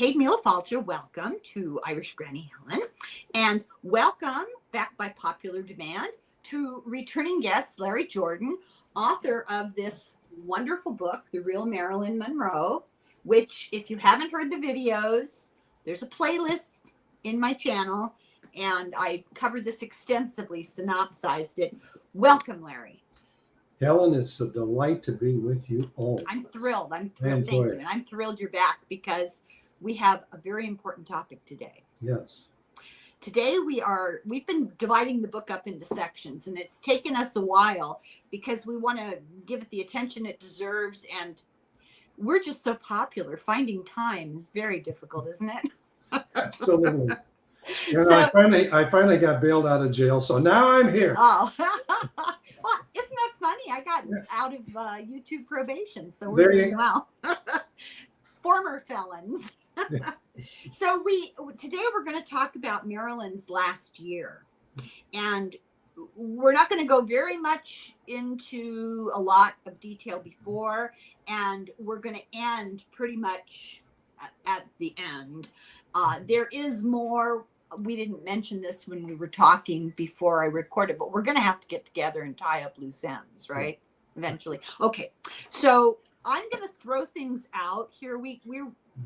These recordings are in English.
Kate Milefalcher, welcome to Irish Granny Helen, and welcome back by popular demand to returning guest Larry Jordan, author of this wonderful book, The Real Marilyn Monroe, which, if you haven't heard the videos, there's a playlist in my channel, and I covered this extensively, synopsized it. Welcome, Larry. Helen, it's a delight to be with you all. I'm thrilled. Thank you. And I'm thrilled you're back because we have a very important topic today. Yes. Today we've been dividing the book up into sections, and it's taken us a while because we want to give it the attention it deserves, and we're just so popular. Finding time is very difficult, isn't it? Absolutely. And so, I finally got bailed out of jail, so now I'm here. Oh, well, isn't that funny? I got out of YouTube probation, so we're doing well. Former felons. So today we're going to talk about Marilyn's last year, and we're not going to go very much into a lot of detail before, and we're going to end pretty much at the end. There is more. We didn't mention this when we were talking before I recorded, but we're going to have to get together and tie up loose ends, right? Eventually. Okay. So I'm going to throw things out here. We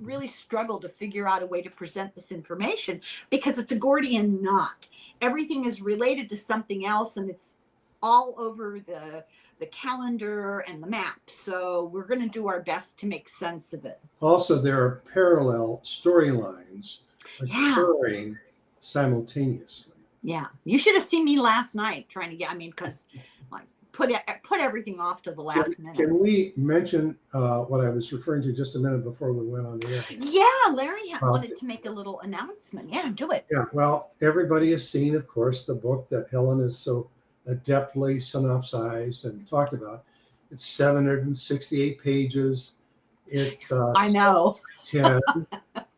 really struggle to figure out a way to present this information because it's a Gordian knot. Everything is related to something else, and it's all over the calendar and the map. So we're going to do our best to make sense of it. Also, there are parallel storylines occurring simultaneously. Yeah. You should have seen me last night trying to because like put everything off to the last minute. Can we mention what I was referring to just a minute before we went on the air? Yeah, Larry wanted to make a little announcement. Yeah, do it. Yeah, well, everybody has seen, of course, the book that Helen is so adeptly synopsized and talked about. It's 768 pages. It's I know. 10.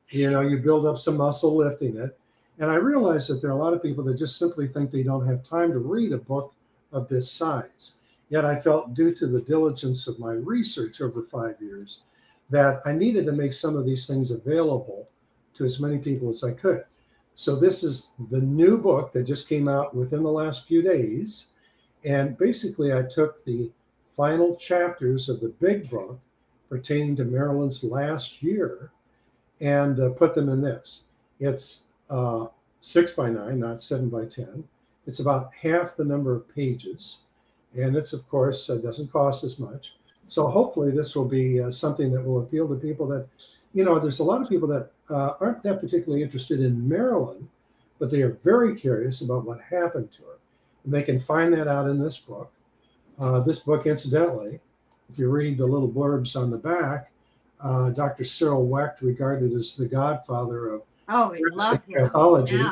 You build up some muscle lifting it. And I realize that there are a lot of people that just simply think they don't have time to read a book of this size. Yet I felt, due to the diligence of my research over 5 years, that I needed to make some of these things available to as many people as I could. So this is the new book that just came out within the last few days. And basically I took the final chapters of the big book pertaining to Marilyn's last year and put them in this. It's 6x9, not 7x10. It's about half the number of pages, and it's, of course, doesn't cost as much. So hopefully this will be something that will appeal to people that, there's a lot of people that aren't that particularly interested in Marilyn, but they are very curious about what happened to her. And they can find that out in this book. This book, incidentally, if you read the little blurbs on the back, Dr. Cyril Wecht, regarded as the godfather of pathology,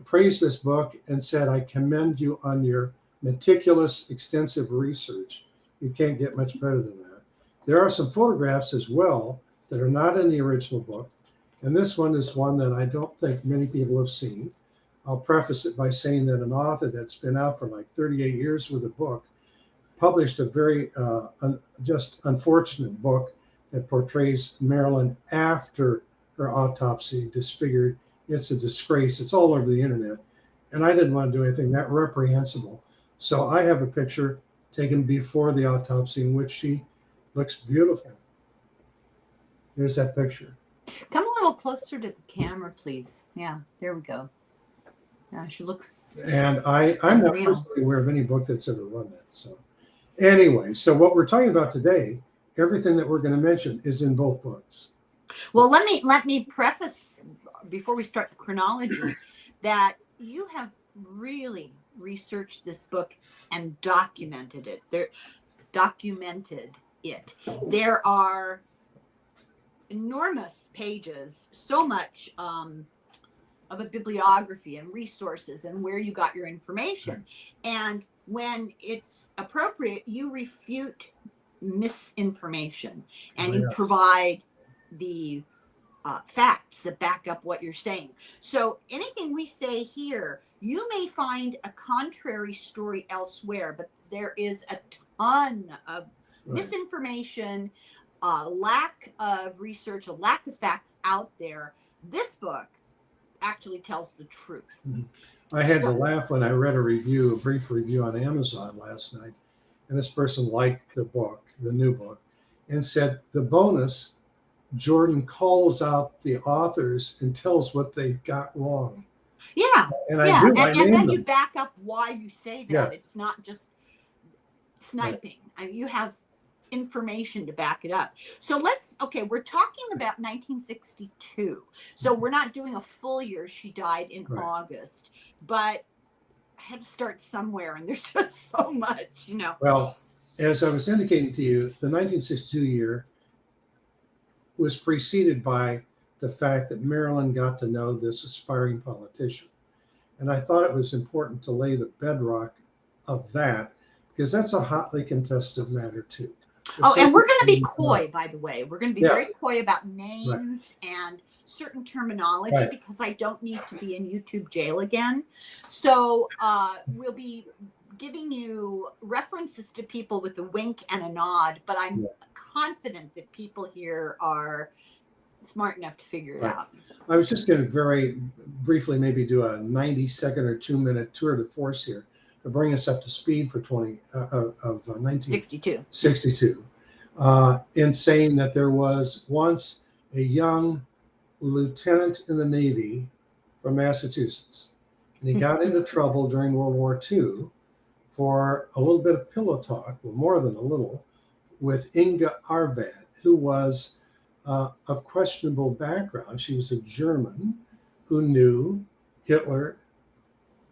praised this book and said, "I commend you on your meticulous, extensive research. You can't get much better than that." There are some photographs as well that are not in the original book, and this one is one that I don't think many people have seen. I'll preface it by saying that an author that's been out for like 38 years with a book published a very just unfortunate book that portrays Marilyn after her autopsy, disfigured. It's a disgrace. It's all over the internet. And I didn't want to do anything that reprehensible. So I have a picture taken before the autopsy in which she looks beautiful. Here's that picture. Come a little closer to the camera, please. Yeah, there we go. Yeah, she looks. And I'm not personally aware of any book that's ever run that. So anyway, so what we're talking about today, everything that we're going to mention is in both books. Well, let me preface before we start the chronology that you have really researched this book and documented it. There are enormous pages, so much of a bibliography and resources and where you got your information. And when it's appropriate, you refute misinformation and you provide the facts that back up what you're saying. So anything we say here, you may find a contrary story elsewhere, but there is a ton of misinformation, lack of research, a lack of facts out there, this book actually tells the truth. I had to laugh when I read a brief review on Amazon last night, and this person liked the book, the new book, and said the bonus, Jordan calls out the authors and tells what they got wrong. Yeah. And I do. And then you back up why you say that. Yes. It's not just sniping. Right. I mean, you have information to back it up. So we're talking about 1962. So we're not doing a full year. She died in August, but I had to start somewhere, and there's just so much, Well, as I was indicating to you, the 1962 year was preceded by the fact that Marilyn got to know this aspiring politician. And I thought it was important to lay the bedrock of that, because that's a hotly contested matter too. And we're going to be coy, by the way. We're going to be very coy about names and certain terminology, because I don't need to be in YouTube jail again. So we'll be giving you references to people with a wink and a nod, but I'm confident that people here are smart enough to figure it out. I was just going to very briefly maybe do a 90-second or 2-minute tour de force here to bring us up to speed for 1962. In saying that there was once a young lieutenant in the Navy from Massachusetts, and he got into trouble during World War II for a little bit of pillow talk, well, more than a little, with Inga Arvad, who was of questionable background. She was a German who knew Hitler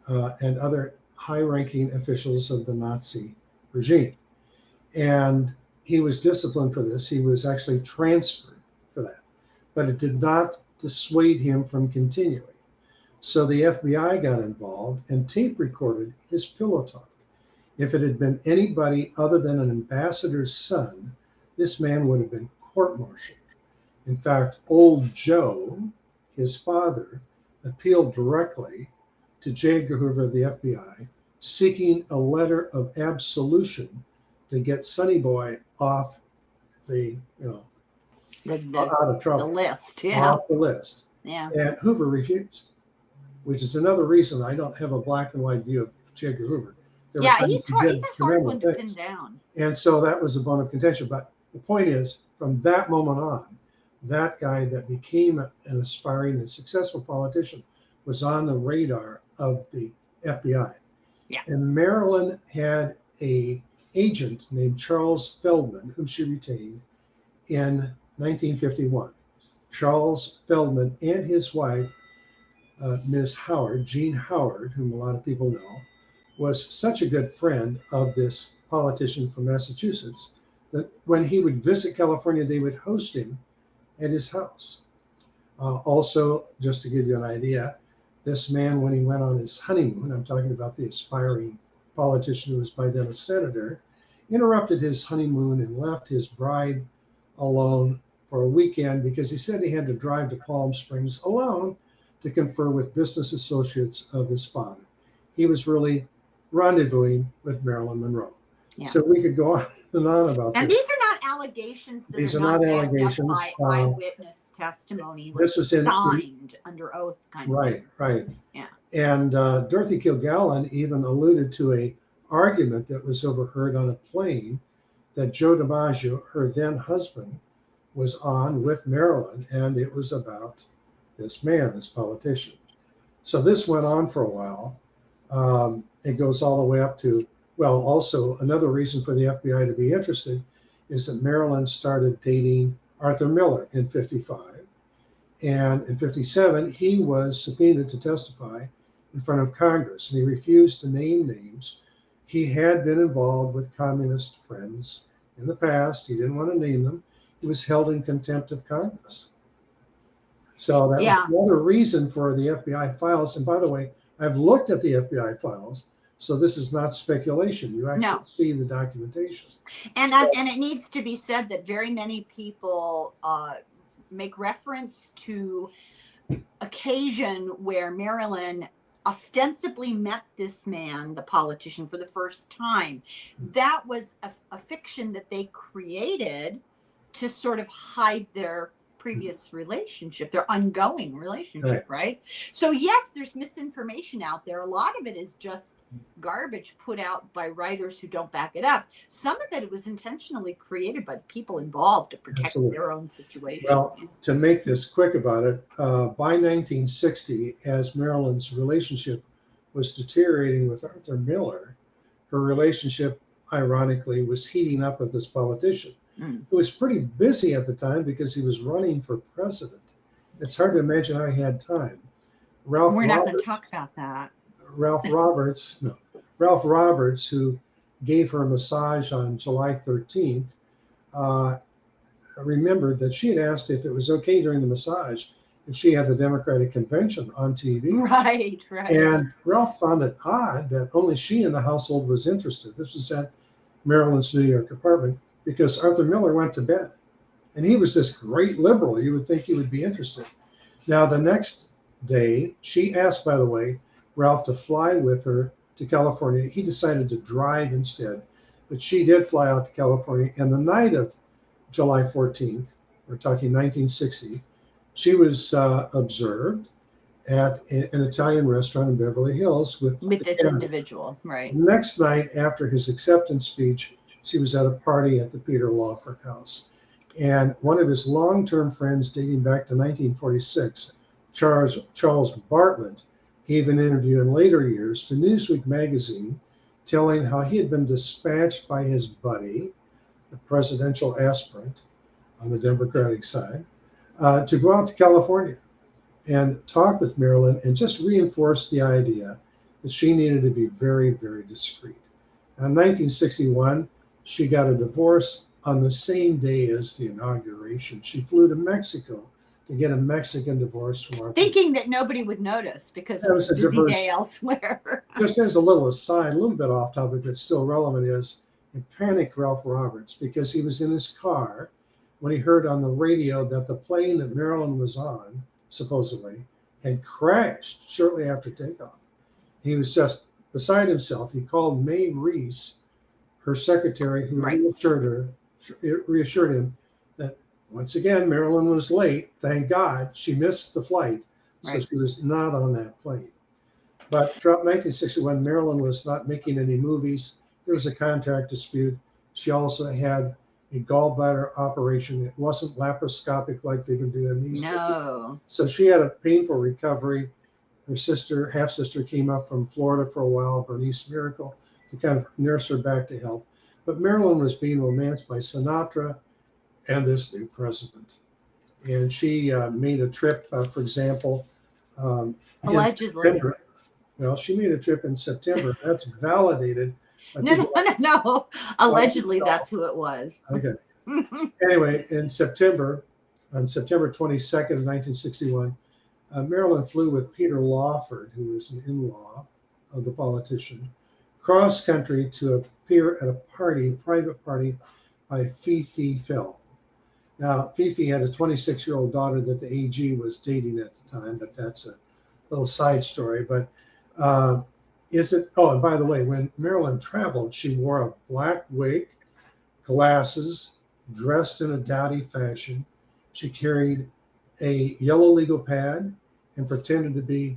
and other high-ranking officials of the Nazi regime. And he was disciplined for this. He was actually transferred for that. But it did not dissuade him from continuing. So the FBI got involved and tape recorded his pillow talk. If it had been anybody other than an ambassador's son, this man would have been court-martialed. In fact, old Joe, his father, appealed directly to J. Edgar Hoover of the FBI, seeking a letter of absolution to get Sonny Boy off out of trouble. The list, off the list. Yeah. And Hoover refused, which is another reason I don't have a black and white view of J. Edgar Hoover. He's a hard one to pin down. And so that was a bone of contention. But the point is, from that moment on, that guy that became an aspiring and successful politician was on the radar of the FBI. Yeah. And Marilyn had an agent named Charles Feldman, whom she retained in 1951. Charles Feldman and his wife, Ms. Howard, Jean Howard, whom a lot of people know, was such a good friend of this politician from Massachusetts that when he would visit California, they would host him at his house. Also, just to give you an idea, this man, when he went on his honeymoon, I'm talking about the aspiring politician who was by then a senator, interrupted his honeymoon and left his bride alone for a weekend because he said he had to drive to Palm Springs alone to confer with business associates of his father. He was really rendezvousing with Marilyn Monroe. Yeah. So we could go on and on about this. And these are not allegations that are not allegations by eyewitness testimony. This was signed under oath, kind of. Right. Yeah. And Dorothy Kilgallen even alluded to a argument that was overheard on a plane that Joe DiMaggio, her then husband, was on with Marilyn, and it was about this man, this politician. So this went on for a while. It goes all the way up to, well, also another reason for the FBI to be interested is that Marilyn started dating Arthur Miller in 55. And in 57, he was subpoenaed to testify in front of Congress, and he refused to name names. He had been involved with communist friends in the past. He didn't want to name them. He was held in contempt of Congress. So that was another reason for the FBI files. And by the way, I've looked at the FBI files, so this is not speculation. You actually see the documentation. And it needs to be said that very many people make reference to occasion where Marilyn ostensibly met this man, the politician, for the first time. That was a fiction that they created to sort of hide their previous relationship, their ongoing relationship, right? So yes, there's misinformation out there. A lot of it is just garbage put out by writers who don't back it up. Some of it was intentionally created by the people involved to protect their own situation. Well, to make this quick about it, by 1960, as Marilyn's relationship was deteriorating with Arthur Miller, her relationship, ironically, was heating up with this politician who was pretty busy at the time because he was running for president. It's hard to imagine how he had time. We're not going to talk about that. Ralph Roberts, who gave her a massage on July 13th, remembered that she had asked if it was okay during the massage if she had the Democratic convention on TV. Right. And Ralph found it odd that only she in the household was interested. This was at Marilyn's New York apartment, because Arthur Miller went to bed. And he was this great liberal. You would think he would be interested. Now, the next day, she asked, by the way, Ralph to fly with her to California. He decided to drive instead. But she did fly out to California. And the night of July 14th, we're talking 1960, she was observed at an Italian restaurant in Beverly Hills with this individual, right? Next night, after his acceptance speech, she was at a party at the Peter Lawford house. And one of his long-term friends dating back to 1946, Charles Bartlett, gave an interview in later years to Newsweek magazine telling how he had been dispatched by his buddy, the presidential aspirant on the Democratic side, to go out to California and talk with Marilyn and just reinforce the idea that she needed to be very, very discreet. In 1961, she got a divorce on the same day as the inauguration. She flew to Mexico to get a Mexican divorce from our thinking that nobody would notice because it was a busy day elsewhere. Just as a little aside, a little bit off topic, but still relevant, is it panicked Ralph Roberts because he was in his car when he heard on the radio that the plane that Marilyn was on, supposedly, had crashed shortly after takeoff. He was just beside himself. He called Mae Reese, her secretary, who reassured him that once again Marilyn was late. Thank God she missed the flight, so she was not on that plane. But throughout 1961, Marilyn was not making any movies. There was a contract dispute. She also had a gallbladder operation. It wasn't laparoscopic like they can do in these days. So she had a painful recovery. Her sister, half-sister, came up from Florida for a while, Bernice Miracle, to kind of nurse her back to health. But Marilyn was being romanced by Sinatra and this new president. And she made a trip, for example, allegedly. Well, she made a trip in September. That's validated. No. Allegedly, that's who it was. Okay. Anyway, on September 22nd of 1961, Marilyn flew with Peter Lawford, who was an in-law of the politician, cross country to appear at a private party by Fifi Fell. Now, Fifi had a 26-year-old daughter that the AG was dating at the time, but that's a little side story. But and by the way, when Marilyn traveled, she wore a black wig, glasses, dressed in a dowdy fashion. She carried a yellow legal pad and pretended to be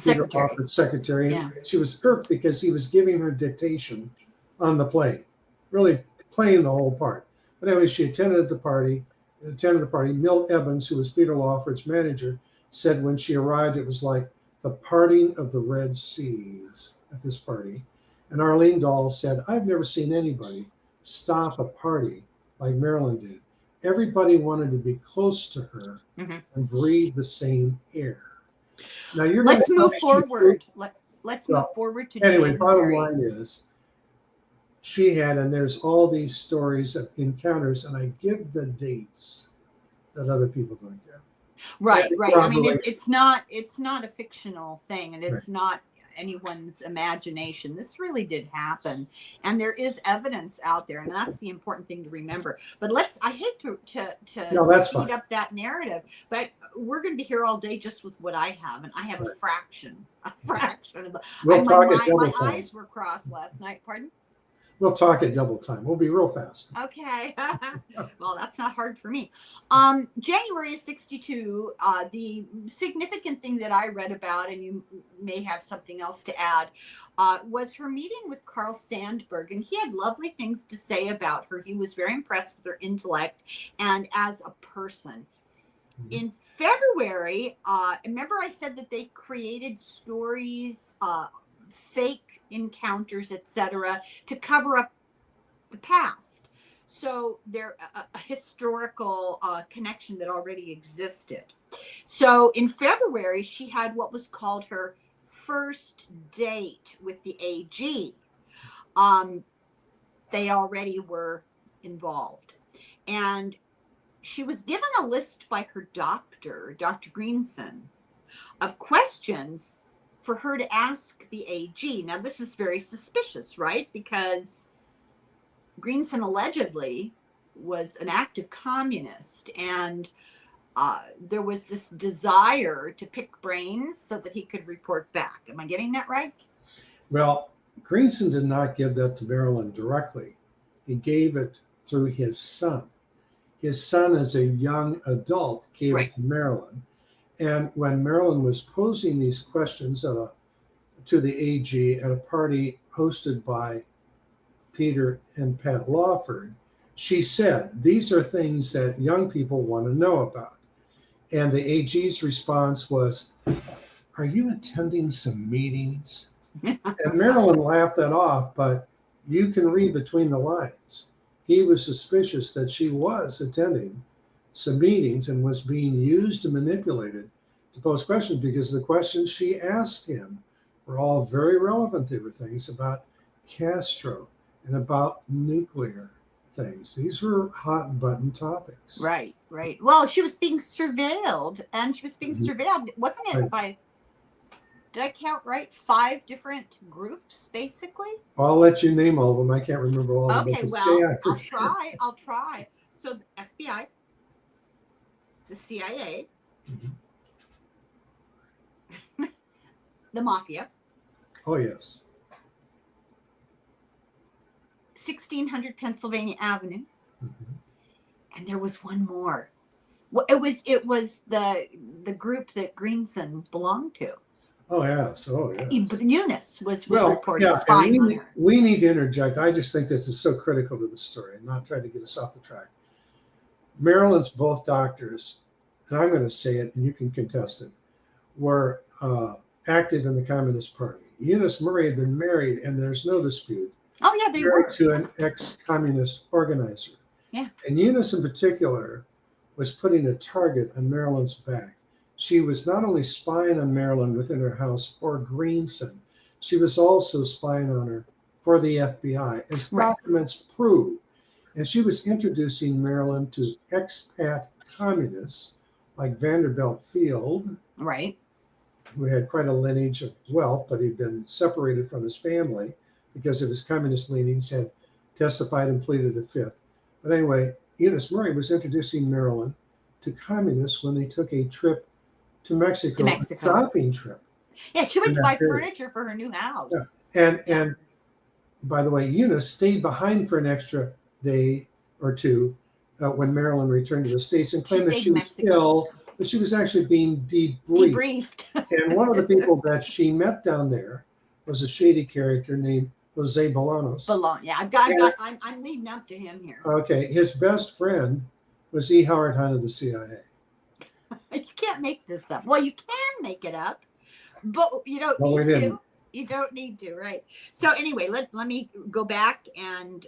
Peter Lawford's secretary. Yeah. She was irked because he was giving her dictation on the plane, really playing the whole part. But anyway, she attended the party. Milt Evans, who was Peter Lawford's manager, said when she arrived, it was like the parting of the Red Seas at this party. And Arlene Dahl said, I've never seen anybody stop a party like Marilyn did. Everybody wanted to be close to her and breathe the same air. Now let's move forward. Let's move forward to anyway. Bottom line is, she had, and there's all these stories of encounters, and I give the dates that other people don't get. Right. I mean, it's not a fictional thing, and it's not anyone's imagination. This really did happen, and there is evidence out there, and that's the important thing to remember. But I hate to speed up that narrative, but we're going to be here all day just with what I have, and I have a fraction of the. My eyes were crossed last night. Pardon? We'll talk at double time. We'll be real fast. Okay. Well, that's not hard for me. January of 62, the significant thing that I read about, and you may have something else to add, was her meeting with Carl Sandburg. And he had lovely things to say about her. He was very impressed with her intellect and as a person. In February, remember I said that they created stories, fake encounters, etc., to cover up the past. So they're a historical connection that already existed. So in February, she had what was called her first date with the AG. They already were involved. And she was given a list by her doctor, Dr. Greenson, of questions for her to ask the AG. Now, this is very suspicious, right? Because Greenson allegedly was an active communist, and there was this desire to pick brains so that he could report back. Am I getting that right? Well, Greenson did not give that to Marilyn directly. He gave it through his son. His son, as a young adult, gave it to Marilyn. And when Marilyn was posing these questions to the AG at a party hosted by Peter and Pat Lawford, she said, these are things that young people want to know about. And the AG's response was, are you attending some meetings? And Marilyn laughed that off, but you can read between the lines. He was suspicious that she was attending some meetings and was being used and manipulated to pose questions, because the questions she asked him were all very relevant. They were things about Castro and about nuclear things. These were hot button topics. Right, right. Well, she was being surveilled, and she was being surveilled, wasn't it, by, did I count right, 5 different groups, basically? I'll let you name all of them. I can't remember all of them. Okay, well, I'll try. So the FBI, the CIA, the Mafia. Oh, yes. 1600 Pennsylvania Avenue. And there was one more. Well, it was the group that Greenson belonged to. Oh, yes. Oh, yes. Eunice was reported spying on her. We need to interject. I just think this is so critical to the story, and not trying to get us off the track. Marilyn's both doctors, and I'm going to say it, and you can contest it, were active in the Communist Party. Eunice Murray had been married, and there's no dispute. Oh, yeah, they were. To an ex-communist organizer. Yeah. And Eunice in particular was putting a target on Marilyn's back. She was not only spying on Marilyn within her house for Greenson, she was also spying on her for the FBI, as documents prove. And she was introducing Marilyn to expat communists like Vanderbilt Field, right, who had quite a lineage of wealth, but he'd been separated from his family because of his communist leanings, had testified and pleaded the fifth. But anyway, Eunice Murray was introducing Marilyn to communists when they took a trip to Mexico. A shopping trip. Yeah, she went to buy furniture for her new house. Yeah. And by the way, Eunice stayed behind for an extra day or two when Marilyn returned to the States, and claimed that she was ill, but she was actually being debriefed. And one of the people that she met down there was a shady character named Jose Bolanos. Yeah, I'm leading up to him here. Okay, his best friend was E. Howard Hunt of the CIA. You can't make this up. Well, you can make it up, but you don't need to. You don't need to, right? So anyway, let me go back and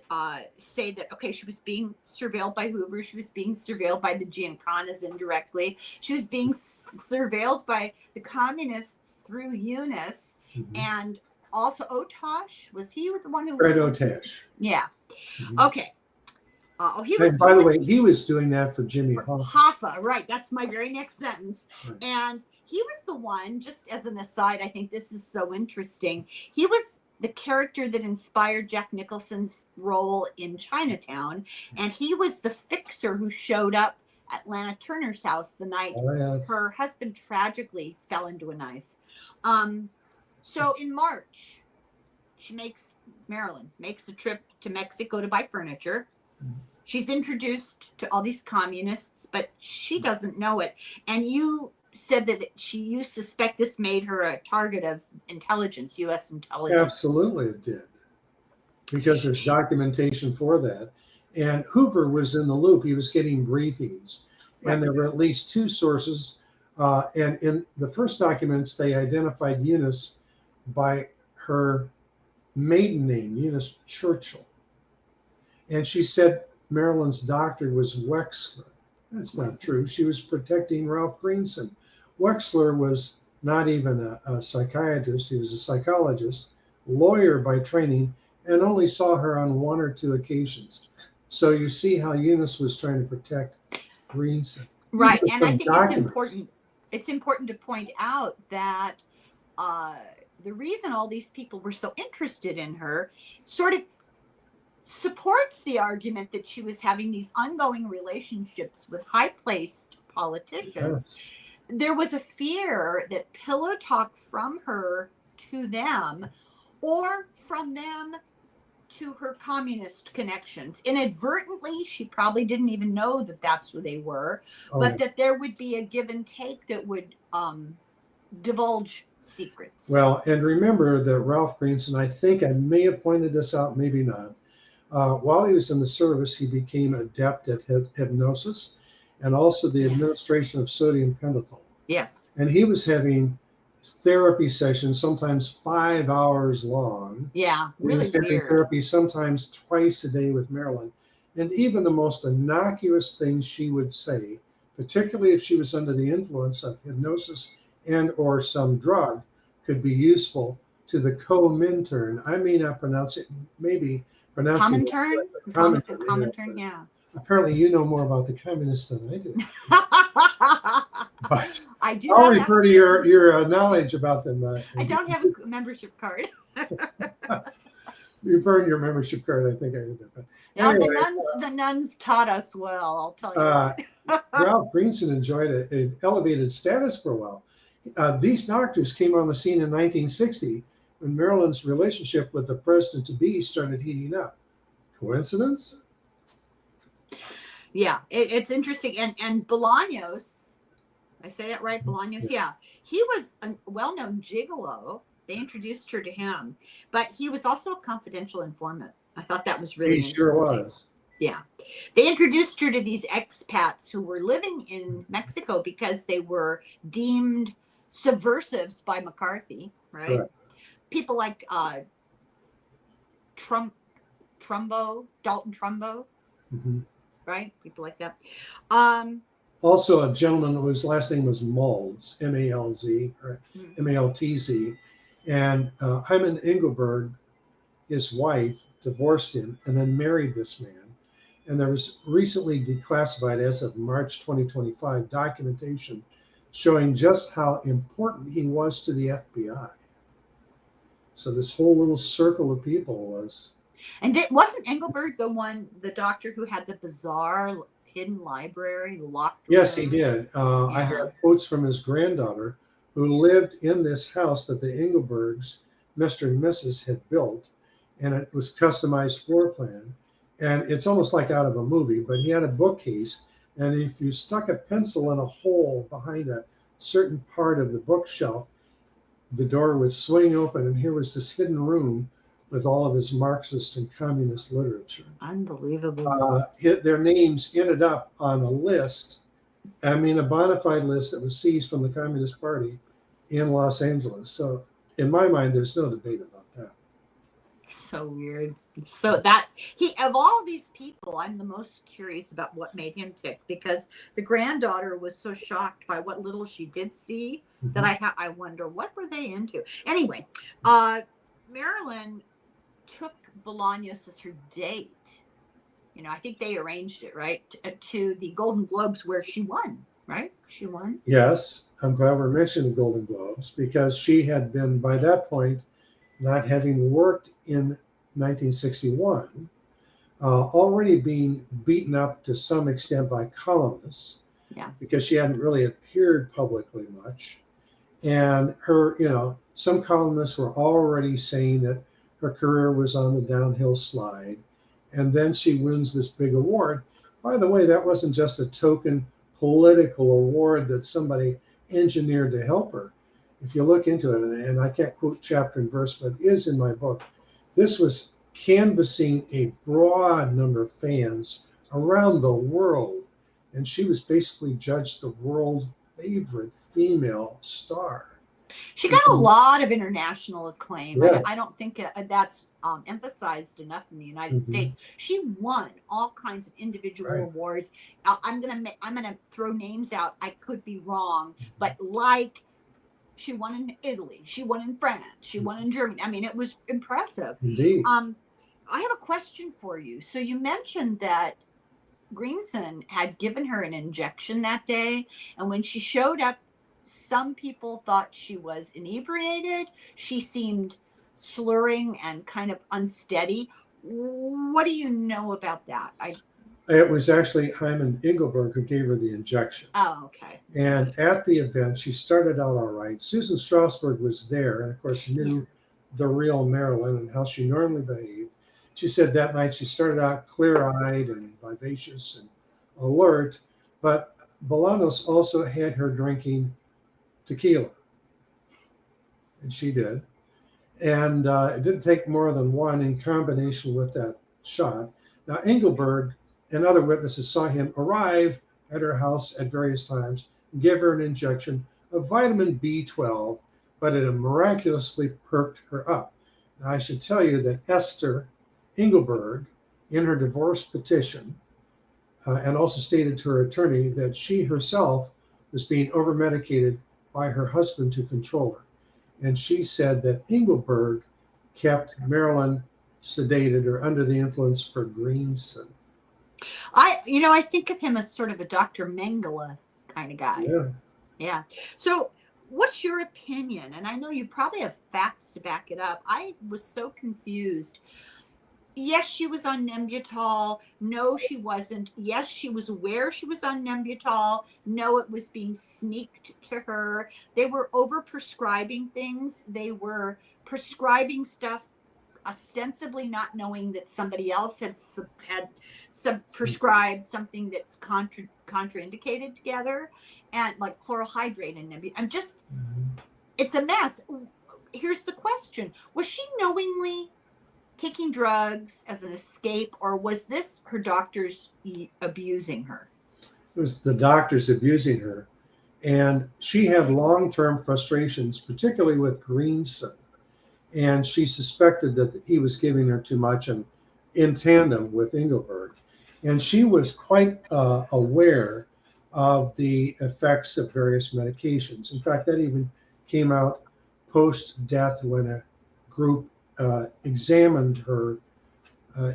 say that, okay, she was being surveilled by Hoover. She was being surveilled by the Giancanas indirectly. She was being surveilled by the communists through Eunice, and also Otosh. Was he the one who was? Fred Otosh. Yeah. Okay. He was. And by the way, he was doing that for Jimmy Hoffa. Hoffa, right? That's my very next sentence. Right. And he was the one. Just as an aside, I think this is so interesting. He was the character that inspired Jack Nicholson's role in Chinatown, and he was the fixer who showed up at Lana Turner's house the night her husband tragically fell into a knife. So in March, Marilyn makes a trip to Mexico to buy furniture. She's introduced to all these communists, but she doesn't know it. And you said that you suspect this made her a target of intelligence, U.S. intelligence. Absolutely, it did, because there's documentation for that. And Hoover was in the loop. He was getting briefings, and there were at least two sources. And in the first documents, they identified Eunice by her maiden name, Eunice Churchill. And she said Marilyn's doctor was Wexler. That's not true. She was protecting Ralph Greenson. Wexler was not even a psychiatrist. He was a psychologist, lawyer by training, and only saw her on one or two occasions. So you see how Eunice was trying to protect Greenson. Right. And I think it's important. It's important to point out that the reason all these people were so interested in her sort of supports the argument that she was having these ongoing relationships with high-placed politicians. Yes. There was a fear that pillow talk from her to them, or from them to her communist connections. Inadvertently, she probably didn't even know that that's who they were, but that there would be a give and take that would divulge secrets. Well, and remember that Ralph Greenson, I think I may have pointed this out, maybe not. While he was in the service, he became adept at hypnosis and also the administration of sodium pentothal. Yes. And he was having therapy sessions, sometimes 5 hours long. Yeah, really he was having therapy sometimes twice a day with Marilyn. And even the most innocuous things she would say, particularly if she was under the influence of hypnosis and or some drug, could be useful to the co-Minturn. I may not pronounce it, maybe pronouncing Comintern, yeah. Apparently you know more about the communists than I do. But I do. I'll refer to your knowledge about them. I don't have a membership card. You burned your membership card. I think I heard that. But anyway, the nuns taught us well. I'll tell you that. Ralph Greenson enjoyed an elevated status for a while. These doctors came on the scene in 1960 when Marilyn's relationship with the president-to-be started heating up. Coincidence? Yeah, it's interesting. And Bolaños, I say that right? Bolaños, yeah. He was a well-known gigolo. They introduced her to him, but he was also a confidential informant. I thought that was really interesting. He sure was. Yeah. They introduced her to these expats who were living in Mexico because they were deemed subversives by McCarthy, right? Correct. People like Dalton Trumbo, right? People like that. Also, a gentleman whose last name was Maltz, M-A-L-Z, or M-A-L-T-Z, and Hyman Engelberg, his wife, divorced him and then married this man. And there was recently declassified, as of March 2025, documentation showing just how important he was to the FBI. So this whole little circle of people was. And wasn't Engelberg the doctor who had the bizarre hidden library, locked room? Yes, he did. I have quotes from his granddaughter who lived in this house that the Engelbergs, Mr. and Mrs., had built, and it was customized floor plan. And it's almost like out of a movie, but he had a bookcase, and if you stuck a pencil in a hole behind a certain part of the bookshelf, the door would swing open, and here was this hidden room with all of his Marxist and communist literature. Unbelievable. Their names ended up on a list, a bona fide list that was seized from the Communist Party in Los Angeles. So in my mind, there's no debate about that. So weird. So of all these people, I'm the most curious about what made him tick, because the granddaughter was so shocked by what little she did see that I wonder, what were they into? Anyway, Marilyn took Bolaños as her date. You know, I think they arranged it, right, to the Golden Globes, where she won, right? She won. Yes, I'm glad we're mentioning the Golden Globes, because she had been, by that point, not having worked in 1961, already being beaten up to some extent by columnists, because she hadn't really appeared publicly much. And her, some columnists were already saying that her career was on the downhill slide. And then she wins this big award. By the way, that wasn't just a token political award that somebody engineered to help her. If you look into it, and I can't quote chapter and verse, but it is in my book, this was canvassing a broad number of fans around the world. And she was basically judged the world favorite female star. She got a lot of international acclaim. Yes. I don't think that's emphasized enough in the United States. She won all kinds of individual awards. I'm gonna throw names out. I could be wrong, but like she won in Italy, she won in France, she won in Germany. I mean, it was impressive. Indeed. I have a question for you. So you mentioned that Greenson had given her an injection that day, and when she showed up, some people thought she was inebriated. She seemed slurring and kind of unsteady. What do you know about that? It was actually Hyman Engelberg who gave her the injection. Oh, okay. And at the event, she started out all right. Susan Strasberg was there and, of course, knew the real Marilyn and how she normally behaved. She said that night she started out clear-eyed and vivacious and alert, but Bolanos also had her drinking tequila, and she did. And it didn't take more than one in combination with that shot. Now, Engelberg and other witnesses saw him arrive at her house at various times and give her an injection of vitamin B12, but it miraculously perked her up. Now, I should tell you that Esther Engelberg, in her divorce petition, and also stated to her attorney that she herself was being over-medicated by her husband to control her. And she said that Engelberg kept Marilyn sedated or under the influence for Greenson. I think of him as sort of a Dr. Mengele kind of guy. Yeah. So what's your opinion? And I know you probably have facts to back it up. I was so confused. Yes, she was on Nembutal. No, she wasn't. Yes, she was aware she was on Nembutal. No, it was being sneaked to her. They were over-prescribing things. They were prescribing stuff ostensibly not knowing that somebody else had prescribed something that's contraindicated together, and like chlorohydrate and Nembutal. It's a mess. Here's the question. Was she knowingly taking drugs as an escape, or was this her doctors abusing her? It was the doctors abusing her. And she had long-term frustrations, particularly with Greenson. And she suspected that he was giving her too much, and in tandem with Engelberg. And she was quite aware of the effects of various medications. In fact, that even came out post-death when a group examined her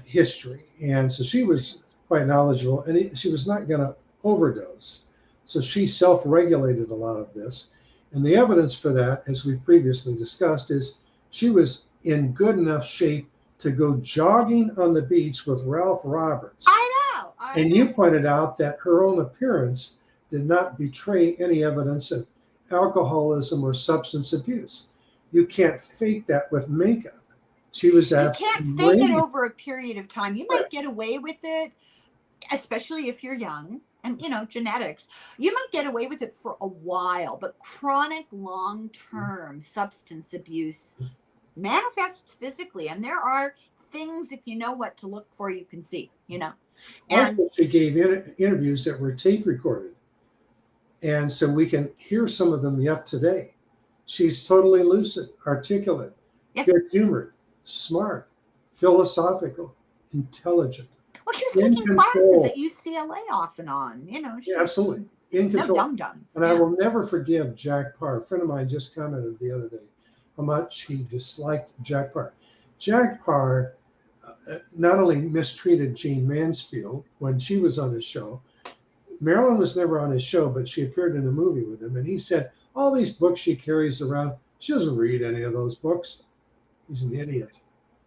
history. And so she was quite knowledgeable, and she was not going to overdose. So she self-regulated a lot of this. And the evidence for that, as we previously discussed, is she was in good enough shape to go jogging on the beach with Ralph Roberts. I know. And you pointed out that her own appearance did not betray any evidence of alcoholism or substance abuse. You can't fake that with makeup. She was absolutely You can't fake it over a period of time. You might get away with it, especially if you're young. And, genetics, you might get away with it for a while, but chronic long-term substance abuse manifests physically. And there are things, if you know what to look for, you can see, And also, she gave interviews that were tape recorded. And so we can hear some of them yet today. She's totally lucid, articulate, good-humored, smart, philosophical, intelligent. Well, she was taking classes at UCLA off and on, Absolutely. In control. No dum-dum. And I will never forgive Jack Parr. A friend of mine just commented the other day how much he disliked Jack Parr. Jack Parr not only mistreated Jane Mansfield when she was on his show. Marilyn was never on his show, but she appeared in a movie with him. And he said, all these books she carries around, she doesn't read any of those books. He's an idiot.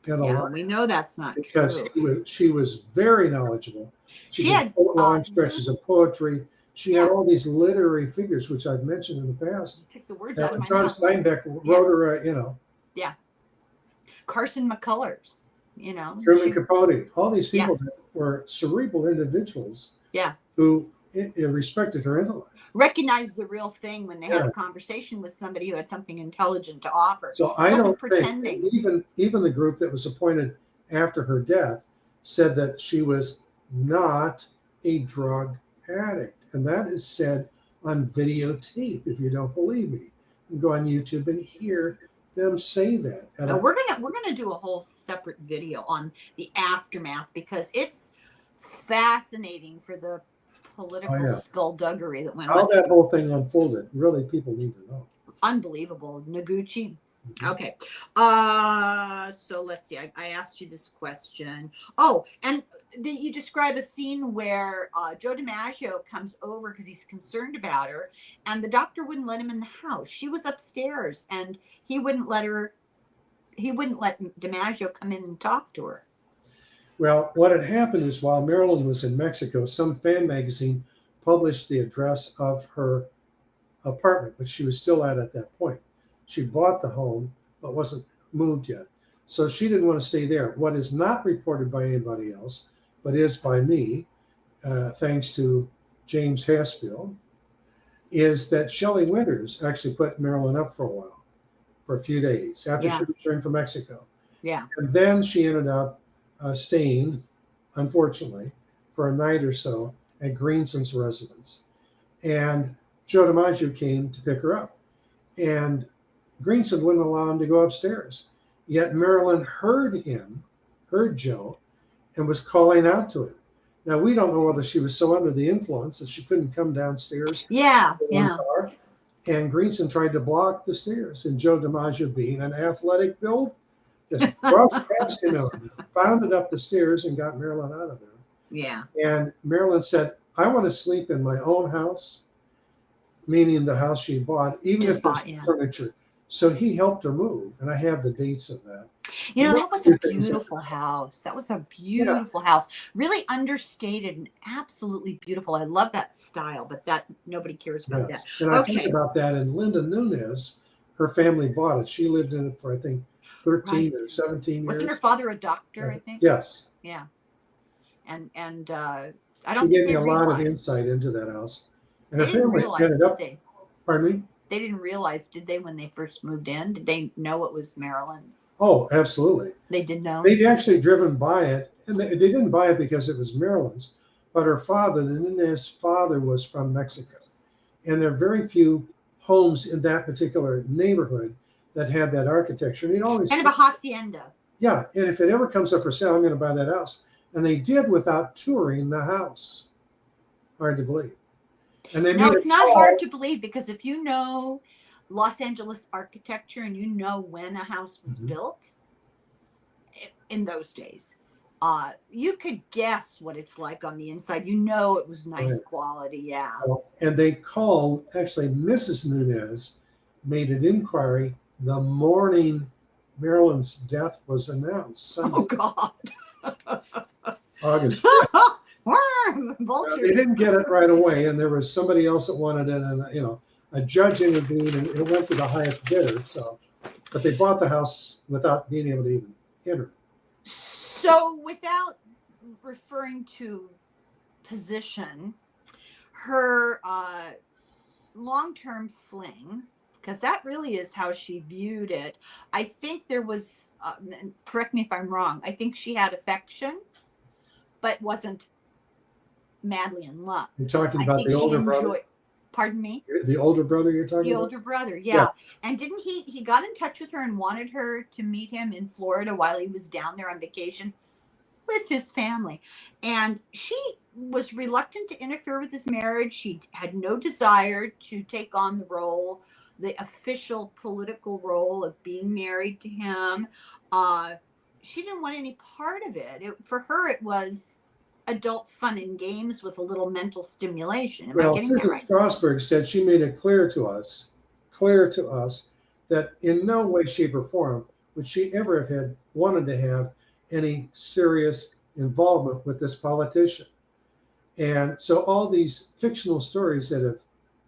We know that's not because true. She was very knowledgeable. She had long stretches of poetry. She had all these literary figures, which I've mentioned in the past. Took the words out of my John mouth. Steinbeck wrote her, Yeah. Carson McCullers, you know. Truman Capote, all these Yeah. people that were cerebral individuals Yeah. who respected her intellect. Recognize the real thing when they had Yeah. a conversation with somebody who had something intelligent to offer. So I Wasn't don't pretending. think, even the group that was appointed after her death said that she was not a drug addict. And that is said on videotape. If you don't believe me, you can go on YouTube and hear them say that. And We're gonna do a whole separate video on the aftermath because it's fascinating for the political skullduggery that went on. How that whole thing unfolded, really, people need to know. Unbelievable. Noguchi. Mm-hmm. Okay. So let's see. I asked you this question. Oh, and you describe a scene where Joe DiMaggio comes over because he's concerned about her, and the doctor wouldn't let him in the house. She was upstairs, and he wouldn't let DiMaggio come in and talk to her. Well, what had happened is while Marilyn was in Mexico, some fan magazine published the address of her apartment, which she was still at that point. She bought the home, but wasn't moved yet. So she didn't want to stay there. What is not reported by anybody else, but is by me, thanks to James Hassfield, is that Shelley Winters actually put Marilyn up for a while, for a few days after she returned from Mexico. Yeah. And then she ended up staying, unfortunately, for a night or so at Greenson's residence. And Joe DiMaggio came to pick her up. And Greenson wouldn't allow him to go upstairs. Yet Marilyn heard Joe, and was calling out to him. Now, we don't know whether she was so under the influence that she couldn't come downstairs. Yeah. Car, and Greenson tried to block the stairs. And Joe DiMaggio, being an athletic build, just brushed past him, bounded up the stairs, and got Marilyn out of there. Yeah. And Marilyn said, I want to sleep in my own house, meaning the house she bought, even if there's furniture. So he helped her move, and I have the dates of that. You know, that was a beautiful house. That was a beautiful house. Really understated and absolutely beautiful. I love that style, but that nobody cares about that. And I talked about that. And Linda Nunez, her family bought it. She lived in it for, I think, 13 or 17 years. Wasn't her father a doctor, I think? Yes. Yeah. And I don't She gave me a lot of insight into that house. And her family ended up. Pardon me? They didn't realize, did they, when they first moved in? Did they know it was Marilyn's? Oh, absolutely. They did know? They'd actually driven by it, and they didn't buy it because it was Marilyn's, but her father, the Nunez father, was from Mexico. And there are very few homes in that particular neighborhood that had that architecture. And always kind of a hacienda. Yeah, and if it ever comes up for sale, I'm going to buy that house. And they did without touring the house. Hard to believe. And they no, it's not hard to believe, because if you know Los Angeles architecture and you know when a house was built in those days, you could guess what it's like on the inside. You know it was nice quality, yeah. And they called, actually, Mrs. Nunez made an inquiry the morning Marilyn's death was announced. Sunday. Oh, God. August. So they didn't get it right away, and there was somebody else that wanted it, and a judge intervened, and it went to the highest bidder. So, but they bought the house without being able to even enter. So, without referring to position, her long-term fling, because that really is how she viewed it. I think there was, correct me if I'm wrong, I think she had affection, but wasn't madly in love. You're talking about the older brother? Pardon me? The older brother you're talking about? The older brother, yeah. And didn't he got in touch with her and wanted her to meet him in Florida while he was down there on vacation with his family. And she was reluctant to interfere with his marriage. She had no desire to take on the official political role of being married to him. She didn't want any part of it. For her, it was adult fun and games with a little mental stimulation. Am I getting that right? Strasberg said she made it clear to us that in no way, shape, or form would she ever have wanted to have any serious involvement with this politician. And so all these fictional stories that have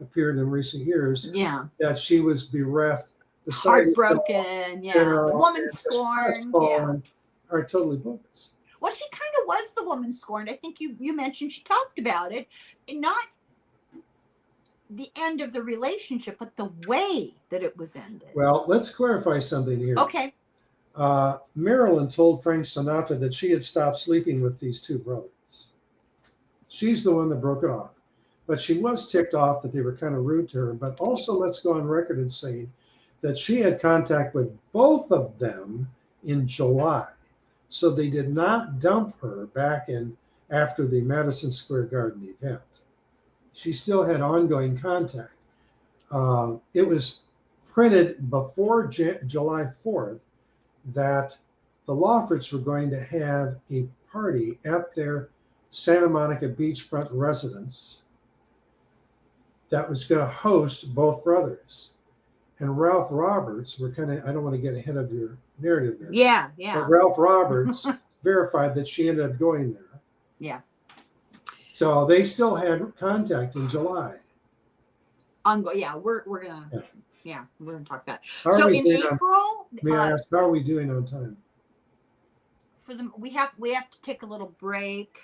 appeared in recent years, that she was bereft the side itself, Heartbroken, yeah. The general, woman and just scorned, yeah. crestfallen, are totally bogus. Well, she kind of was the woman scorned. I think you mentioned she talked about it, and not the end of the relationship, but the way that it was ended. Well, let's clarify something here. Okay. Marilyn told Frank Sinatra that she had stopped sleeping with these two brothers. She's the one that broke it off. But she was ticked off that they were kind of rude to her. But also, let's go on record and say that she had contact with both of them in July. So they did not dump her back in after the Madison Square Garden event. She still had ongoing contact. It was printed before July 4th that the Lawfords were going to have a party at their Santa Monica beachfront residence that was going to host both brothers. And Ralph Roberts, I don't want to get ahead of your narrative there. Yeah. But Ralph Roberts verified that she ended up going there. Yeah. So they still had contact in July. Yeah, we're gonna we're gonna talk about it. So in April, may I ask, how are we doing on time? We have to take a little break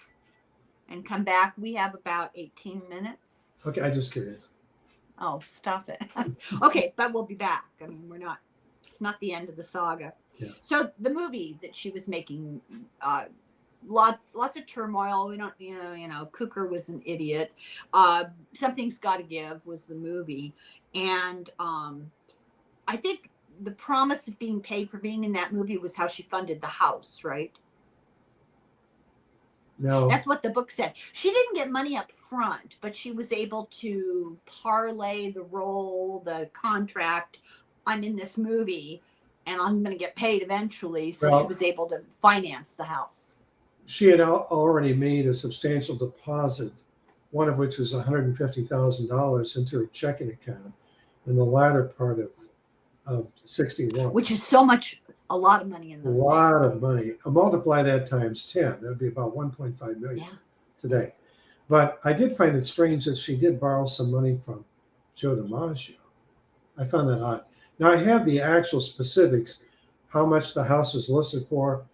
and come back. We have about 18 minutes. Okay, I'm just curious. Oh, stop it. Okay, but we'll be back. I mean, it's not the end of the saga. Yeah. So the movie that she was making, lots of turmoil. We don't, Cooker was an idiot. Something's Got to Give was the movie. And I think the promise of being paid for being in that movie was how she funded the house, right? No. That's what the book said. She didn't get money up front, but she was able to parlay the role, the contract. I'm in this movie and I'm going to get paid eventually. So she was able to finance the house. She had already made a substantial deposit, one of which was $150,000 into her checking account in the latter part of 61. Which is a lot of money in those days. A lot of money. I'll multiply that times 10. That would be about 1.5 million today. But I did find it strange that she did borrow some money from Joe DiMaggio. I found that odd. Now I have the actual specifics, how much the house was listed for,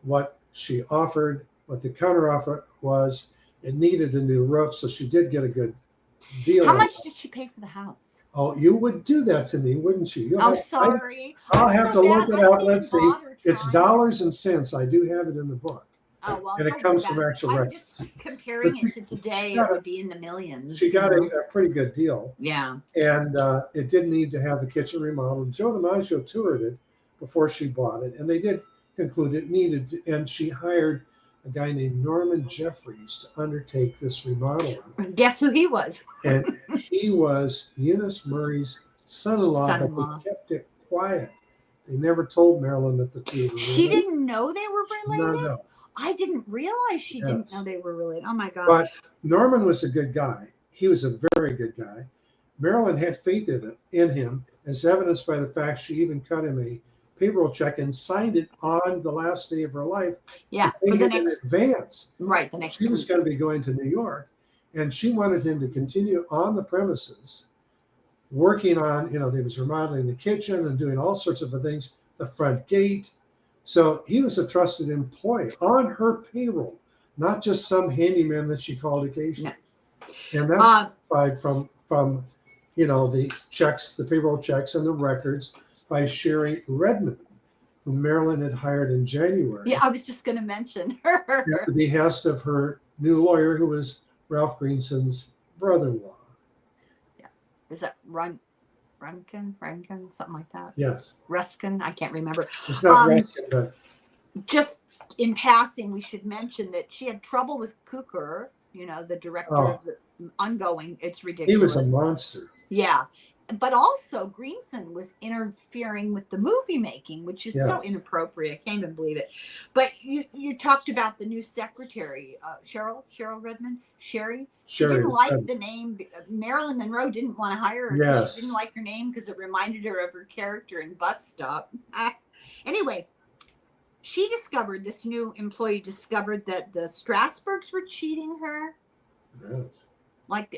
what she offered, what the counteroffer was. It needed a new roof, so she did get a good deal. How much did she pay for the house? Oh, you would do that to me, wouldn't you? Sorry. I'll have to look it up. Let's see. It's dollars and cents. I do have it in the book. Oh, well, and it comes from actual I'm records. just comparing it to today. It would be in the millions. She got a pretty good deal. Yeah. And it didn't need to have the kitchen remodeled. Joe DiMaggio toured it before she bought it, and they did conclude it needed to, and she hired a guy named Norman Jeffries to undertake this remodeling. Guess who he was? And he was Eunice Murray's son-in-law, but they kept it quiet. They never told Marilyn that the two were related. She didn't know they were related? No. I didn't realize she didn't know they were related. Oh, my God. But Norman was a good guy. He was a very good guy. Marilyn had faith in him, as evidenced by the fact she even cut him a payroll check and signed it on the last day of her life. Yeah, for the next advance. Right, the next. She was going to be going to New York, and she wanted him to continue on the premises, working on, they was remodeling the kitchen and doing all sorts of things, the front gate. So he was a trusted employee on her payroll, not just some handyman that she called occasionally. No. And that's verified from the checks, the payroll checks and the records by Sherry Redmond, who Marilyn had hired in January. Yeah, I was just going to mention her. At the behest of her new lawyer, who was Ralph Greenson's brother-in-law. Yeah. Is that Rankin, something like that? Yes. Ruskin, I can't remember. It's not Ruskin, but. Just in passing, we should mention that she had trouble with Cooker, the director of the ongoing. It's ridiculous. He was a monster. Yeah. But also Greenson was interfering with the movie making, which is so inappropriate. I can't even believe it. But you talked about the new secretary, Cheryl Redmond, Sherry. She didn't like the name. Marilyn Monroe didn't want to hire her. Yes. She didn't like her name because it reminded her of her character in Bus Stop. Anyway, this new employee discovered that the Strasbergs were cheating her. Yes. Like,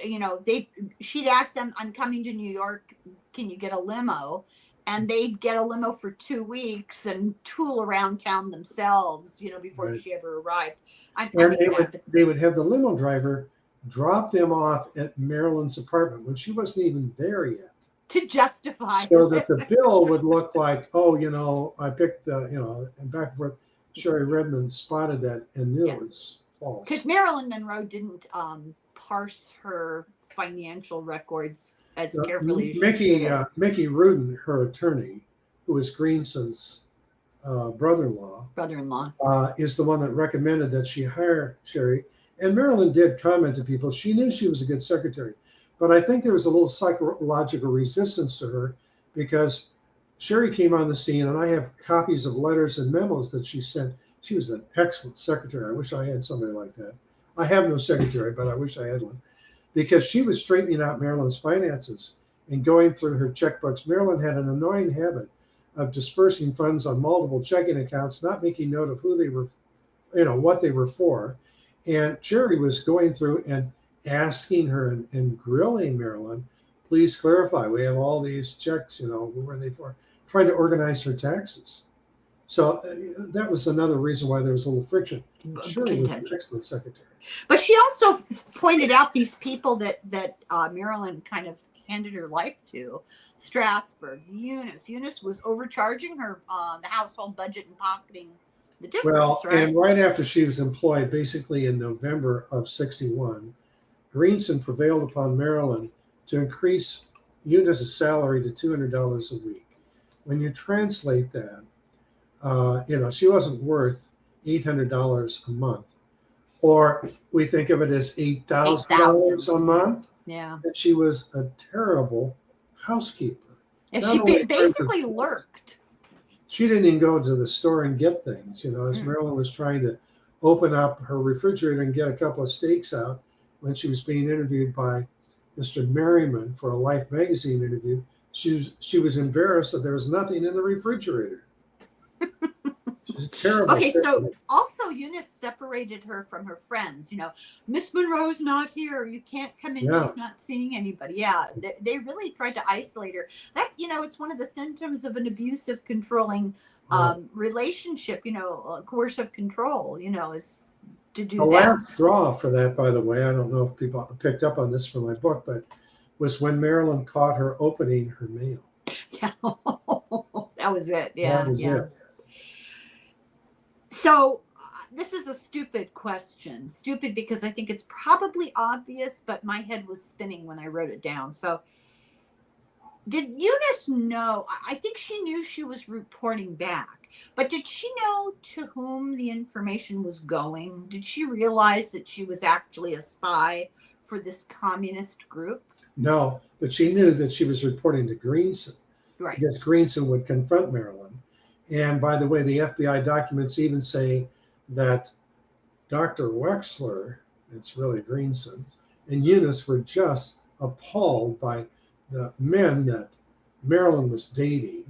she'd ask them, I'm coming to New York. Can you get a limo? and they'd get a limo for 2 weeks and tool around town themselves, before Right. she ever arrived. I'm And exaggerating. they would have the limo driver drop them off at Marilyn's apartment when she wasn't even there yet, To justify so it. that the bill would look like, oh, I picked and back and forth. Sherry Redmond spotted that and knew it was false. Because Marilyn Monroe didn't parse her financial records as carefully as she should. Mickey Rudin, her attorney, who is Greenson's brother-in-law, is the one that recommended that she hire Sherry. And Marilyn did comment to people. She knew she was a good secretary, but I think there was a little psychological resistance to her because Sherry came on the scene, and I have copies of letters and memos that she sent. She was an excellent secretary. I wish I had somebody like that. I have no secretary, but I wish I had one, because she was straightening out Marilyn's finances and going through her checkbooks. Marilyn had an annoying habit of dispersing funds on multiple checking accounts, not making note of who they were, what they were for. And Sherry was going through and asking her and grilling Marilyn, please clarify. We have all these checks, who were they for? Trying to organize her taxes. So that was another reason why there was a little friction. Sherry was an excellent secretary. But she also pointed out these people that Marilyn kind of handed her life to. Strasburg's, Eunice. Eunice was overcharging her the household budget and pocketing the difference, right? And right after she was employed, basically in November of '61, Greenson prevailed upon Marilyn to increase Eunice's salary to $200 a week. When you translate that, she wasn't worth $800 a month, or we think of it as $8,000 a month. Yeah, that she was a terrible housekeeper. And she basically lurked. She didn't even go to the store and get things, as Marilyn was trying to open up her refrigerator and get a couple of steaks out when she was being interviewed by Mr. Merriman for a Life magazine interview. She was embarrassed that there was nothing in the refrigerator. She's terrible. Okay, so also Eunice separated her from her friends. Miss Monroe's not here. You can't come in. Yeah. She's not seeing anybody. Yeah, they really tried to isolate her. That, it's one of the symptoms of an abusive, controlling relationship. Coercive control. Is to do the that. last straw for that, by the way, I don't know if people picked up on this from my book, but was when Marilyn caught her opening her mail. Yeah, that was it. Yeah, that was it. So this is a stupid question. Stupid because I think it's probably obvious, but my head was spinning when I wrote it down. So did Eunice know? I think she knew she was reporting back, but did she know to whom the information was going? Did she realize that she was actually a spy for this communist group? No, but she knew that she was reporting to Greenson. Right. Because Greenson would confront Marilyn. And by the way, the FBI documents even say that Dr. Wexler, it's really Greenson, and Eunice were just appalled by the men that Marilyn was dating,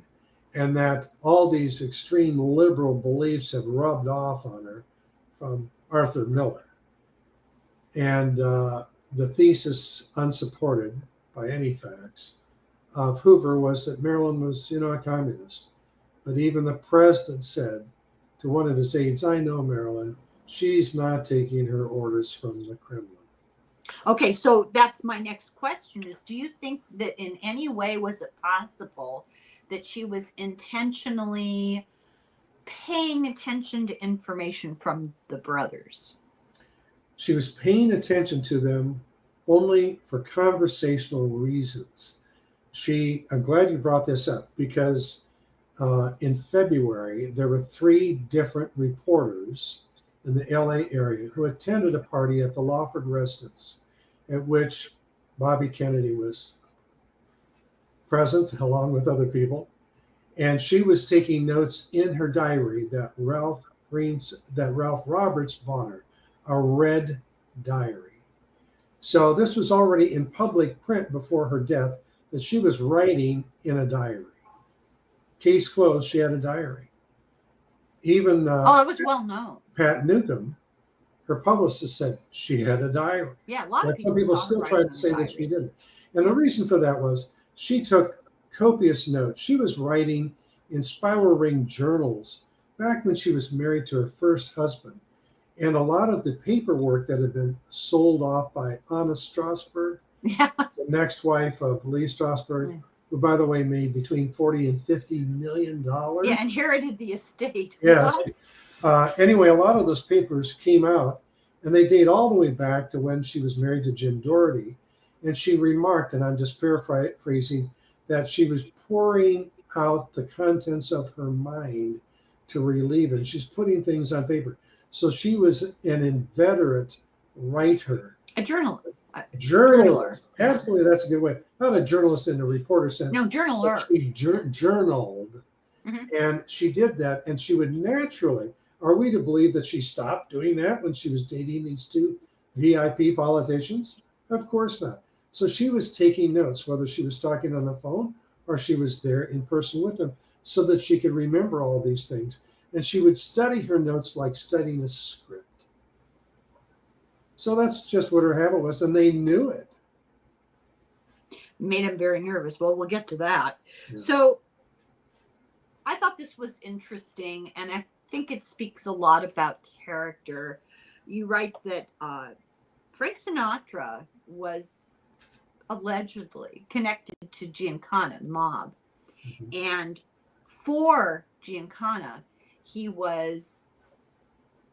and that all these extreme liberal beliefs have rubbed off on her from Arthur Miller. And the thesis, unsupported by any facts, of Hoover was that Marilyn was, a communist. But even the president said to one of his aides, I know Marilyn, she's not taking her orders from the Kremlin. Okay, so that's my next question is, do you think that in any way was it possible that she was intentionally paying attention to information from the brothers? She was paying attention to them only for conversational reasons. I'm glad you brought this up, because in February, there were 3 different reporters in the LA area who attended a party at the Lawford residence at which Bobby Kennedy was present along with other people. And she was taking notes in her diary that Ralph Roberts bought her, a red diary. So this was already in public print before her death, that she was writing in a diary. Case closed, she had a diary. Even it was well known. Pat Newcomb, her publicist, said she had a diary. Yeah, a lot of some people still try to say that she didn't. And the reason for that was she took copious notes. She was writing in spiral ring journals back when she was married to her first husband. And a lot of the paperwork that had been sold off by Anna Strasberg, Yeah. the next wife of Lee Strasberg, who, by the way, made between $40 and $50 million. Yeah, inherited the estate. Yes. Anyway, a lot of those papers came out, and they date all the way back to when she was married to Jim Doherty. And she remarked, and I'm just paraphrasing, that she was pouring out the contents of her mind to relieve it. And she's putting things on paper. So she was an inveterate writer. A journal. Journalist. Absolutely, that's a good way. Not a journalist in the reporter sense. No, journaler. She journaled. Mm-hmm. And she did that, and she would naturally. Are we to believe that she stopped doing that when she was dating these two VIP politicians? Of course not. So she was taking notes, whether she was talking on the phone or she was there in person with them, so that she could remember all these things. And she would study her notes like studying a script. So that's just what her habit was, and they knew it. Made him very nervous. Well, we'll get to that. Yeah. So I thought this was interesting, and I think it speaks a lot about character. You write that Frank Sinatra was allegedly connected to Giancana, the mob. Mm-hmm. And for Giancana, he was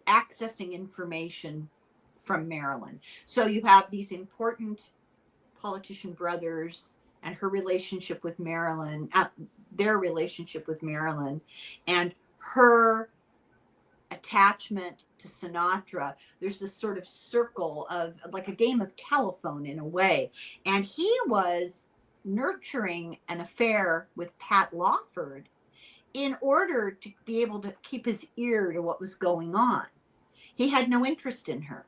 accessing information from Marilyn. So you have these important politician brothers and her relationship with Marilyn, their relationship with Marilyn, and her attachment to Sinatra. There's this sort of circle of like a game of telephone in a way. And he was nurturing an affair with Pat Lawford in order to be able to keep his ear to what was going on. He had no interest in her.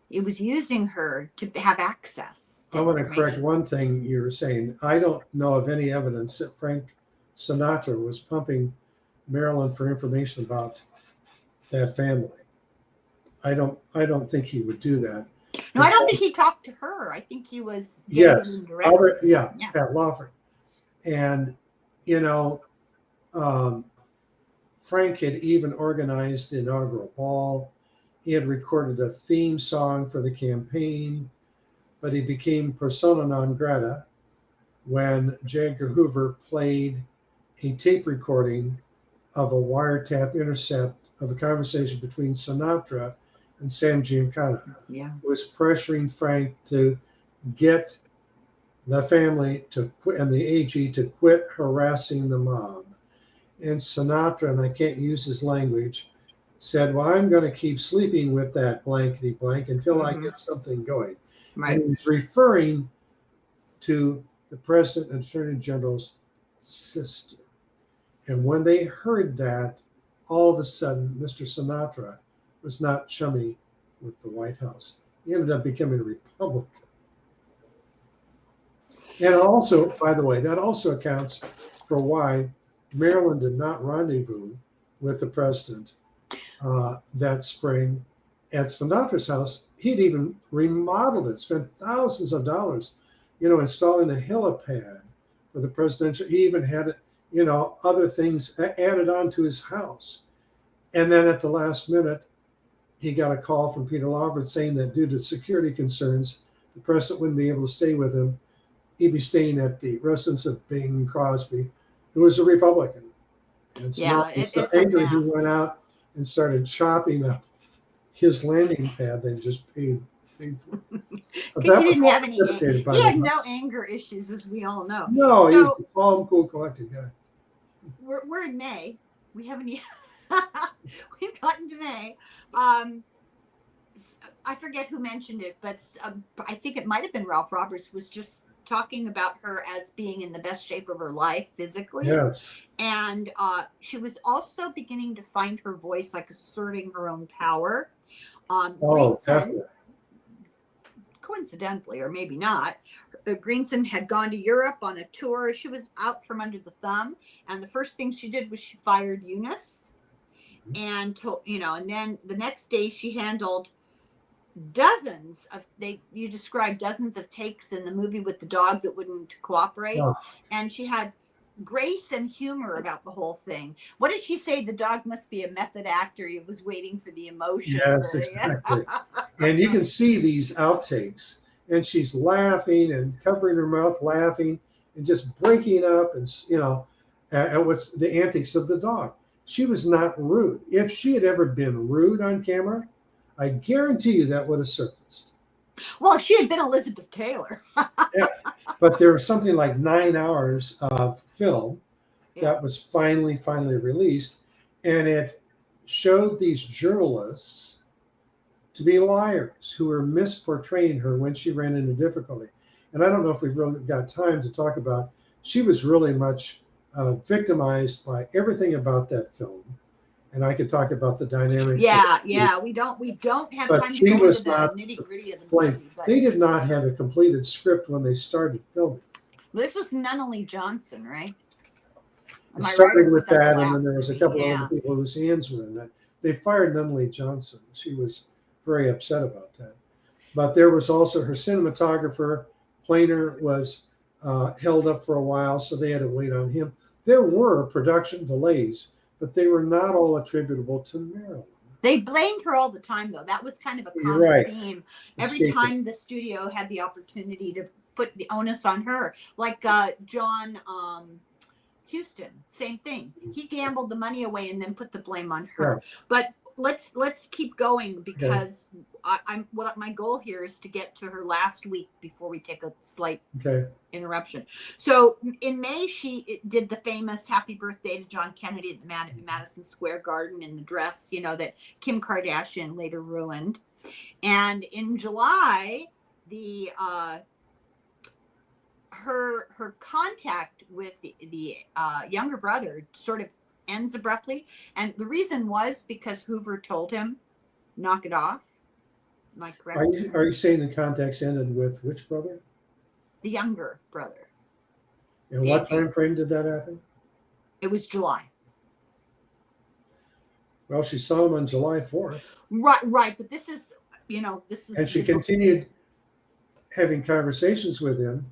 He was using her to have access. I want to correct one thing you were saying. I don't know of any evidence that Frank Sinatra was pumping Marilyn for information about that family. I don't think he would do that. No, I don't think he talked to her. I think he was yes, Pat Lawford. And Frank had even organized the inaugural ball. He had recorded a theme song for the campaign, but he became persona non grata when J. Edgar Hoover played a tape recording of a wiretap intercept of a conversation between Sinatra and Sam Giancana. Yeah. Who was pressuring Frank to get the family to quit and the AG to quit harassing the mob. And Sinatra, and I can't use his language, said, well, I'm going to keep sleeping with that blankety blank until I get something going. Right. And he's referring to the president and attorney general's sister. And when they heard that, all of a sudden, Mr. Sinatra was not chummy with the White House. He ended up becoming a Republican. And also, by the way, that also accounts for why Marilyn did not rendezvous with the president that spring at Sinatra's house. He'd even remodeled it, spent thousands of dollars, installing a helipad for the presidential. He even had, other things added on to his house. And then at the last minute, he got a call from Peter Lawford saying that due to security concerns, the president wouldn't be able to stay with him. He'd be staying at the residence of Bing Crosby, who was a Republican. And so it's angry, he went out and started chopping up his landing pad. They just paid for. He didn't have any. He had no anger issues, as we all know. No, he was a calm, cool, collected guy. We're in May. We haven't yet. We've gotten to May. I forget who mentioned it, but I think it might have been Ralph Roberts was just talking about her as being in the best shape of her life physically. Yes. And she was also beginning to find her voice, like asserting her own power. Greenson, coincidentally, or maybe not, Greenson had gone to Europe on a tour. She was out from under the thumb. And the first thing she did was she fired Eunice. And, and then the next day she handled you described dozens of takes in the movie with the dog that wouldn't cooperate. Oh. And she had grace and humor about the whole thing. What did she say? The dog must be a method actor. He was waiting for the emotion. Yes, exactly. And you can see these outtakes, and she's laughing and covering her mouth, laughing and just breaking up, and at what's the antics of the dog. She was not rude. If she had ever been rude on camera, I guarantee you that would have surfaced. Well, if she had been Elizabeth Taylor. Yeah, but there was something like 9 hours of film that was finally released, and it showed these journalists to be liars who were misportraying her when she ran into difficulty. And I don't know if we've really got time to talk about. She was really much victimized by everything about that film, and I could talk about the dynamics. Yeah. We don't have but time to she go was into the not nitty gritty of the blamed. movie. But They did not have a completed script when they started filming. this was Nunnally Johnson, right? It started with that, and then there was a couple of other people whose hands were in that. They fired Nunnally Johnson. She was very upset about that. But there was also her cinematographer, Planer, was held up for a while, so they had to wait on him. There were production delays, but they were not all attributable to Marilyn. They blamed her all the time, though. That was kind of a common theme. Every time the studio had the opportunity to put the onus on her, like John Huston, same thing. He gambled the money away and then put the blame on her. Yeah. But let's keep going, because what my goal here is to get to her last week before we take a slight interruption. So in May, she did the famous "Happy Birthday to John Kennedy" at the Madison Square Garden in the dress, that Kim Kardashian later ruined. And in July, the her contact with the younger brother sort of ends abruptly, and the reason was because Hoover told him, knock it off. Am I correct? Are you saying the contacts ended with which brother? The younger brother. And what time frame did that happen? It was July. Well, she saw him on July 4th. Right. But this is. And she continued having conversations with him,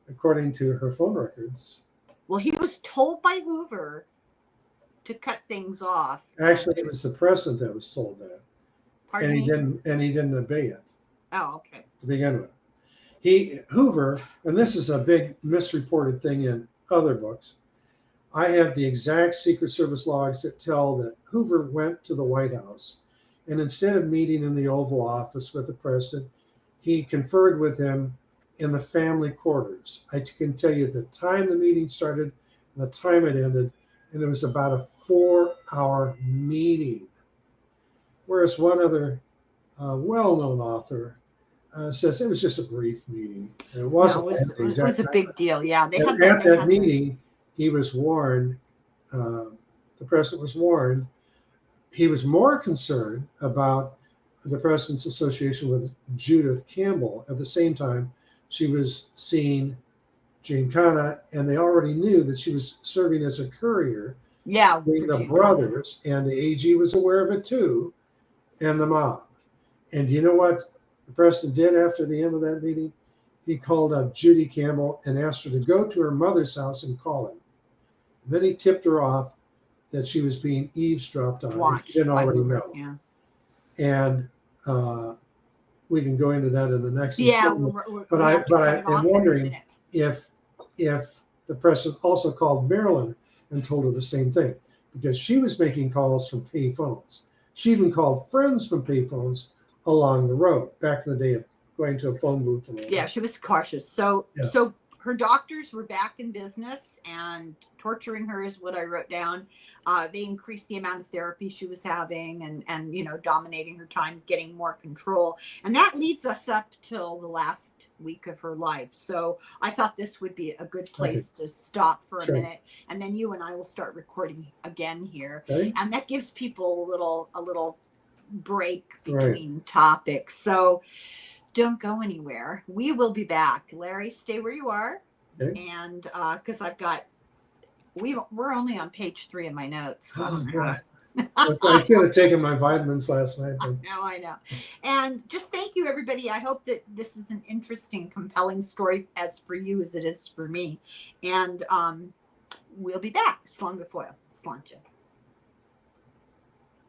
according to her phone records. Well, he was told by Hoover to cut things off. Actually, it was the president that was told that. Pardon me? He didn't obey it. Oh, okay. To begin with. Hoover, and this is a big misreported thing in other books. I have the exact Secret Service logs that tell that Hoover went to the White House, and instead of meeting in the Oval Office with the president, he conferred with him in the family quarters. I can tell you the time the meeting started and the time it ended, and it was about a 4-hour meeting. Whereas one other well-known author says it was just a brief meeting. It wasn't. No, it was a big deal. Yeah, at that meeting, he was warned. The president was warned. He was more concerned about the president's association with Judith Campbell. At the same time, she was seeing Jane Conant, and they already knew that she was serving as a courier. Yeah, between the brothers, and the AG was aware of it too, and the mob. And you know what the president did after the end of that meeting? He called up Judy Campbell and asked her to go to her mother's house and call him. And then he tipped her off that she was being eavesdropped on. She didn't already know. Yeah. And we can go into that in the next. Yeah, but I'm wondering if the president also called Marilyn and told her the same thing, because she was making calls from pay phones. She even called friends from pay phones along the road back in the day of going to a phone booth. Yeah, she was cautious. So her doctors were back in business and torturing her is what I wrote down. They increased the amount of therapy she was having and dominating her time, getting more control. And that leads us up till the last week of her life. So I thought this would be a good place to stop for a minute. And then you and I will start recording again here. Okay. And that gives people a little break between topics. So don't go anywhere. We will be back. Larry, stay where you are. Okay. And because we're only on page 3 of my notes. So. I should have taken my vitamins last night. I know. And just thank you, everybody. I hope that this is an interesting, compelling story as for you as it is for me. And we'll be back. Slunga foil. Sluncha.